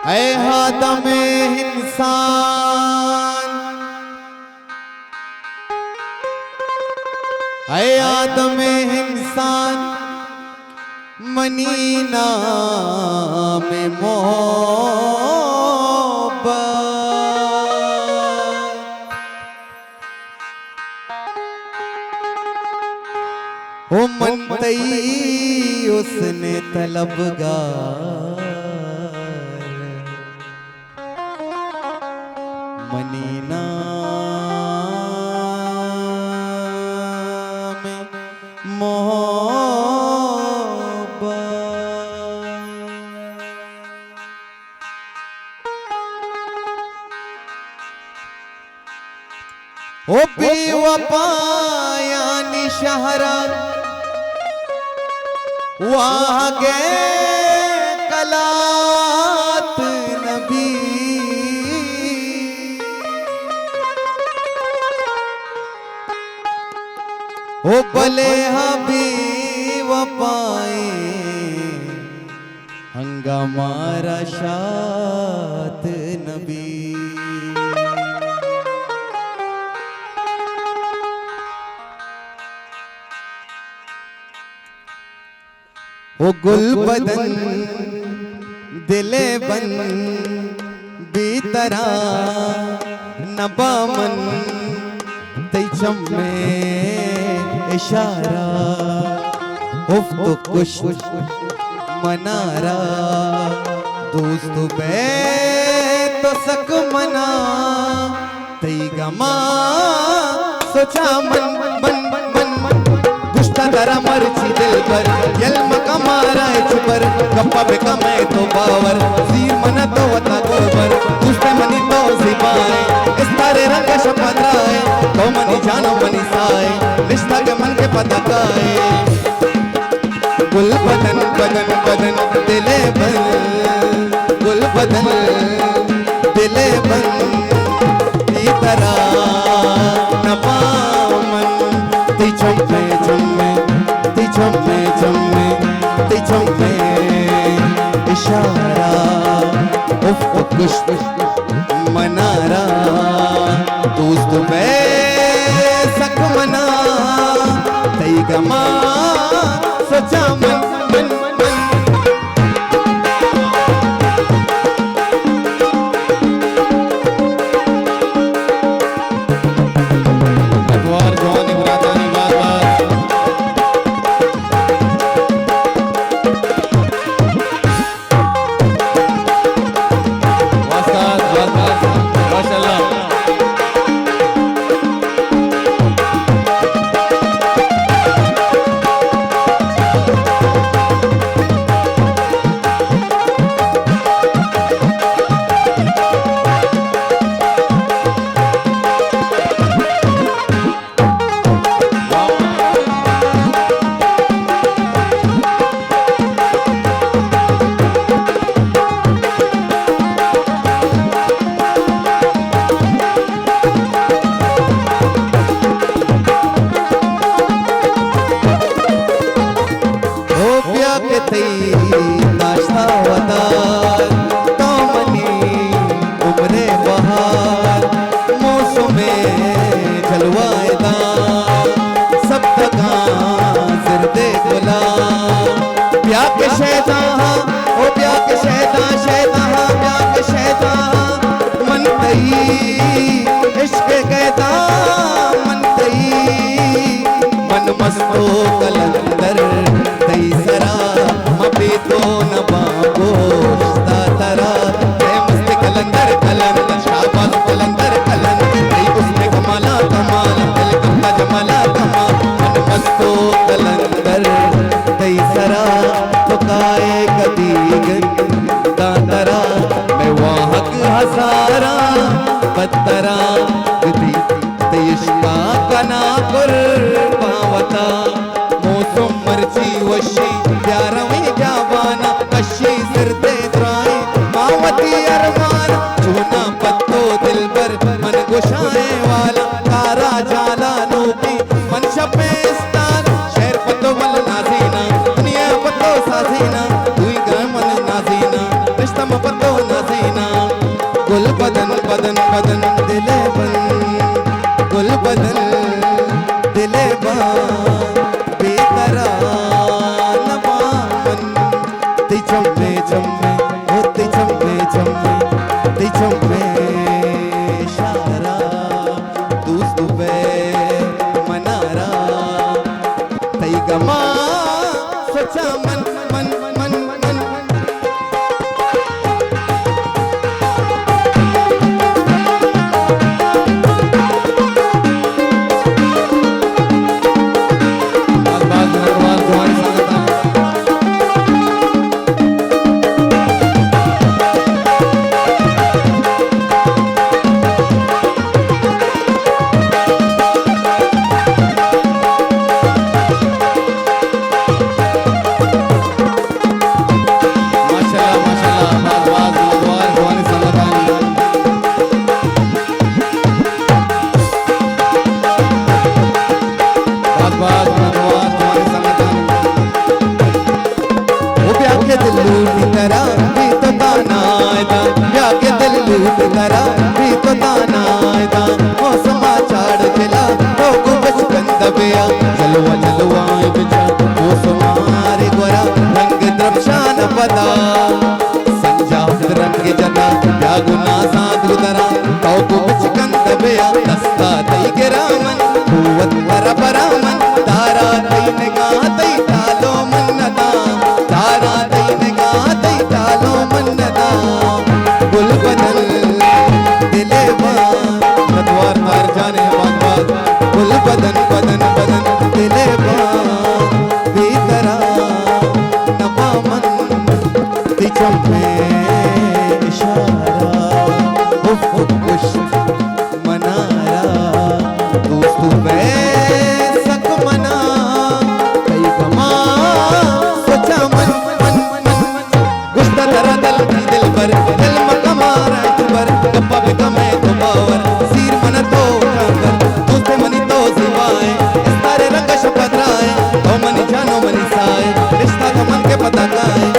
ऐ आदमे इंसान, ऐ आदमे इंसान, मनीना में मोहब्बत। ओ मनतई उसने तलबगार, मनीना में मोहब्बत। ओ बेवफा यानी शहरा वहाँ गए कलात नबी, ओ भले हबीब पाए हंगामारा शात नबी। ओ गुल बदन दिले बन बीतरा नबामन तैचम में इशारा, उफ तो कुछ मनारा दोस्त बे तो सक मना तई गमा सोचा मन मन मन गुस्ता दरा मर्ची दिल पर यल्म कमारा चुपर गप्पा पे कमे तो बावर सीर मना तो वता गोबर गुस्ते मनी तो सिपाए इस तारे रंग शपथराए तो मनी जानो मनी साए रिश्ता के मन के पता काए। गुल बदन बदन बदन दिले बन, गुल बदन दिले बन इतरा नपामन ती चुम्मे चुम्मे ती चुम्मे चुम्मे ती चुम्मे इशारा, उफ कुछ मनारा दोस्त मैं सक मना तई गमा सचा मन मन मन। अखबार जवानी बुरातानी बात बात वास्ताद वास्ताद माशाल्लाह। नाश्ता वदार तो मनी उम्रे बहार मौसमे जलवाएदार सब तका जिरदे गुलाम प्यार के शैतान ओ प्यार के शैतान शैतान प्यार के शैतान मन तई इश्क कहता मन तई मन मस्तो कलंदर तई सरा मबी तो न बाबो तारा मस्त कलंदर कलंदर शाबाश कलंदर कलंदर तई उसने कमाला कमाल दिल का जमाला कमाल मन मस्तो कलंदर तई सरा वशी वशी प्यार में जावाना कशी सिर दे द्राई मावती अरमान चूना पत्तो दिल पर मन गुशाए वाला तारा जाला नूकी मन शपेस्तान शहर पत्तो मल नाजीना दुनिया पत्तो साजीना हुई गर मन नाजीना रिश्ता में पत्तो नाजीना गुल बदन बदन बदन दिले बन गुल बदन दिले बन बेकरार नवामन ती चम्मे चम्मे ओ ती चम्मे चम्मे ती चम्मे शारा दोस्त बे मनारा तई गमा सोचा मन मन मन मन करा भी तो दाना दा मौसमा चाड़ खिला तो कुछ कंदबिया जलवा जलवा बिचा मौसमा रे गोरा रंग द्रक्षान पदा संजा रंग जदा या गुना साधु दरा तो कुछ कंदबिया दस्ता तई गिरामन कुवत पर परामन तारा तई निगाह तई तालो मन्नदा तारा तई निगाह तई तालो मन्नदा गुल बदल दिले बान नदवार तार जाने बाग बाग गुल बदन बदन बदन दिले बान बेकरा नवामन ती चम्मे इशारा उफ उश मनारा दोस्त बे सक मना कई गमा सोचा मन मन मन गुस्ता दरा दल की दिल पर दिल मकमारा पर गप्पा पे कमे तो पावर सीर मन तो उठाकर दोस्ते मनी तो सिवाए इस तारे रंग शपथ राय तो मनी जानो मनी साए रिश्ता का मन के पता का है